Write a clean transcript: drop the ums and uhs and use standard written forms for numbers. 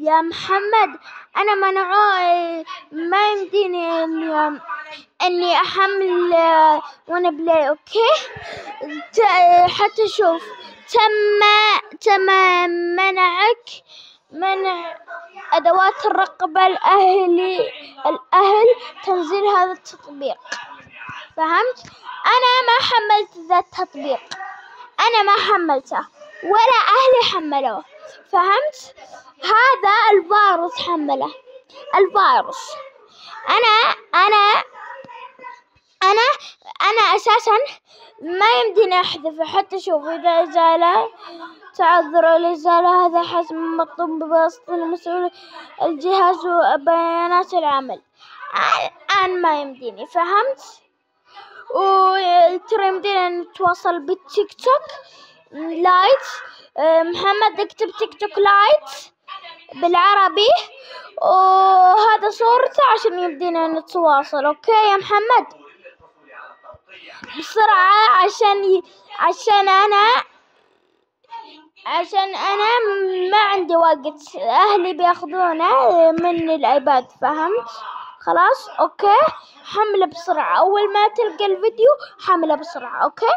يا محمد أنا ما يمديني إني أحمل وأنا بلاي. أوكي حتى شوف تم منع أدوات الرقابة الأهل تنزيل هذا التطبيق. فهمت؟ أنا ما حملت ذا التطبيق، أنا ما حملته ولا أهلي حملوه. فهمت؟ هذا الفيروس حمله، الفيروس. أنا أساسا ما يمديني أحذفه. حتى شوف إذا زال تعذر الإزالة هذا حسب مطلوب بواسطة المسؤول الجهاز وبيانات العمل. الآن ما يمديني. فهمت؟ وترى يمدينا نتواصل بالتيك توك لايت. محمد اكتب تيك توك لايت بالعربي وهذا صورته عشان يمدينا نتواصل. اوكي يا محمد بسرعة عشان انا ما عندي وقت، اهلي بياخذونه من الايباد. فهمت؟ خلاص اوكي حمله بسرعة، اول ما تلقى الفيديو حمله بسرعة. اوكي